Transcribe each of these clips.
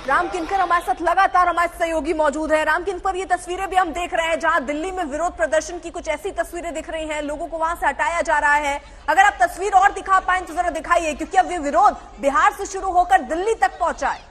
राम किनकर हमारे साथ लगातार हमारे सहयोगी मौजूद है। राम किन पर ये तस्वीरें भी हम देख रहे हैं जहां दिल्ली में विरोध प्रदर्शन की कुछ ऐसी तस्वीरें दिख रही हैं, लोगों को वहां से हटाया जा रहा है। अगर आप तस्वीर और दिखा पाए तो जरा दिखाइए, क्योंकि अब ये विरोध बिहार से शुरू होकर दिल्ली तक पहुंचा है।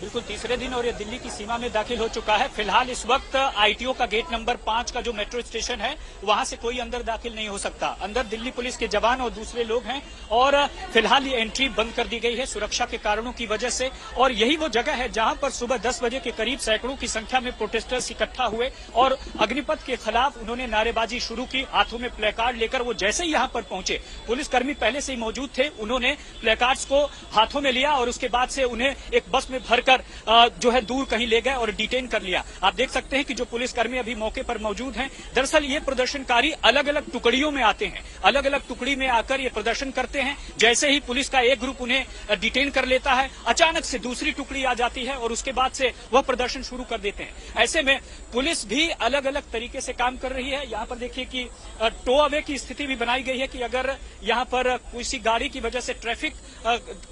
बिल्कुल तीसरे दिन और ये दिल्ली की सीमा में दाखिल हो चुका है। फिलहाल इस वक्त आईटीओ का गेट नंबर 5 का जो मेट्रो स्टेशन है वहां से कोई अंदर दाखिल नहीं हो सकता। अंदर दिल्ली पुलिस के जवान और दूसरे लोग हैं और फिलहाल ये एंट्री बंद कर दी गई है सुरक्षा के कारणों की वजह से। और यही वो जगह है जहां पर सुबह 10 बजे के करीब सैकड़ों की संख्या में प्रोटेस्टर्स इकट्ठा हुए और अग्निपथ के खिलाफ उन्होंने नारेबाजी शुरू की। हाथों में प्लेकार्ड लेकर वो जैसे ही यहाँ पर पहुंचे, पुलिसकर्मी पहले से ही मौजूद थे, उन्होंने प्लेकार्ड्स को हाथों में लिया और उसके बाद से उन्हें एक बस में भरकर जो है दूर कहीं ले गए और डिटेन कर लिया। आप देख सकते हैं कि जो पुलिसकर्मी अभी मौके पर मौजूद हैं, दरअसल ये प्रदर्शनकारी अलग अलग टुकड़ियों में आते हैं, अलग अलग टुकड़ी में आकर ये प्रदर्शन करते हैं। जैसे ही पुलिस का एक ग्रुप उन्हें डिटेन कर लेता है, अचानक से दूसरी टुकड़ी आ जाती है और उसके बाद से वह प्रदर्शन शुरू कर देते हैं। ऐसे में पुलिस भी अलग अलग तरीके से काम कर रही है। यहाँ पर देखिए कि टो अवे की स्थिति भी बनाई गई है कि अगर यहाँ पर किसी गाड़ी की वजह से ट्रैफिक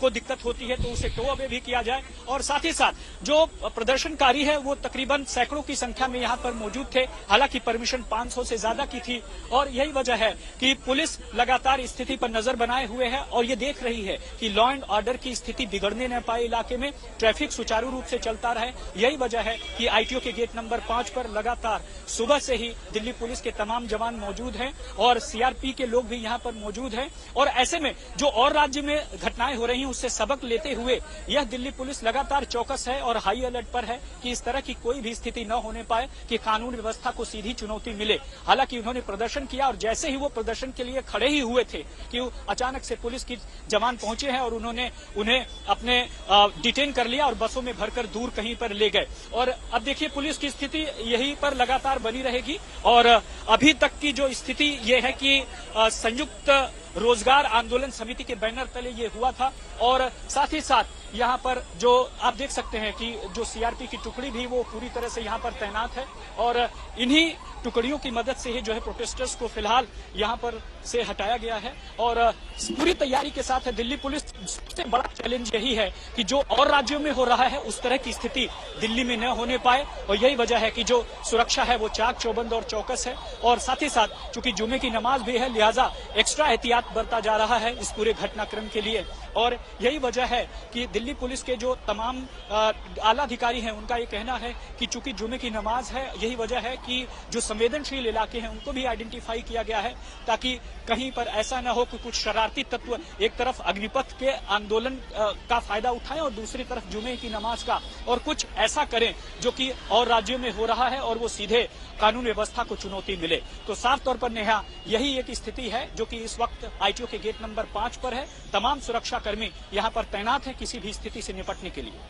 को दिक्कत होती है तो उसे टो अवे भी किया जाए। और साथ ही साथ जो प्रदर्शनकारी है वो तकरीबन सैकड़ों की संख्या में यहाँ पर मौजूद थे। हालांकि परमिशन 500 से ज्यादा की थी और यही वजह है कि पुलिस लगातार स्थिति पर नजर बनाए हुए है और ये देख रही है कि लॉ एंड ऑर्डर की स्थिति बिगड़ने न पाए, इलाके में ट्रैफिक सुचारू रूप से चलता रहे। यही वजह है कि आईटीओ के गेट नंबर 5 पर लगातार सुबह से ही दिल्ली पुलिस के तमाम जवान मौजूद हैं और सीआरपी के लोग भी यहाँ पर मौजूद हैं। और ऐसे में जो और राज्य में घटनाएं हो रही हैं उससे सबक लेते हुए यह दिल्ली पुलिस लगातार चौकस है और हाई अलर्ट पर है कि इस तरह की कोई भी स्थिति न होने पाए कि कानून व्यवस्था को सीधी चुनौती मिले। हालांकि उन्होंने प्रदर्शन किया और जैसे ही वो प्रदर्शन के लिए खड़े ही हुए थे कि अचानक से पुलिस की जवान पहुंचे हैं और उन्होंने उन्हें अपने डिटेन कर लिया और बसों में भरकर दूर कहीं पर ले गए। और अब देखिए पुलिस की स्थिति यहीं पर लगातार बनी रहेगी। और अभी तक की जो स्थिति ये है कि संयुक्त रोजगार आंदोलन समिति के बैनर तले ये हुआ था और साथ ही साथ यहाँ पर जो आप देख सकते हैं कि जो सीआरपी की टुकड़ी भी वो पूरी तरह से यहाँ पर तैनात है और इन्हीं टुकड़ियों की मदद से ही जो है प्रोटेस्टर्स को फिलहाल यहाँ पर से हटाया गया है। और पूरी तैयारी के साथ है दिल्ली पुलिस। सबसे बड़ा चैलेंज यही है कि जो और राज्यों में हो रहा है उस तरह की स्थिति दिल्ली में न होने पाए और यही वजह है कि जो सुरक्षा है वो चाक चौबंद और चौकस है। और साथ ही साथ चूंकि जुमे की नमाज भी है लिहाजा एक्स्ट्रा एहतियात बरता जा रहा है इस पूरे घटनाक्रम के लिए। और यही वजह है कि दिल्ली पुलिस के जो तमाम आला अधिकारी हैं उनका ये कहना है कि चूंकि जुमे की नमाज है, यही वजह है कि जो संवेदनशील इलाके हैं उनको भी आइडेंटिफाई किया गया है ताकि कहीं पर ऐसा न हो कि कुछ शरारती तत्व एक तरफ अग्निपथ के आंदोलन का फायदा उठाएं और दूसरी तरफ जुमे की नमाज का और कुछ ऐसा करें जो कि और राज्यों में हो रहा है और वो सीधे कानून व्यवस्था को चुनौती मिले। तो साफ तौर पर नेहा यही एक स्थिति है जो कि इस वक्त आईटीओ के गेट नंबर 5 पर है। तमाम सुरक्षा कर्मी यहाँ पर तैनात है किसी भी स्थिति से निपटने के लिए।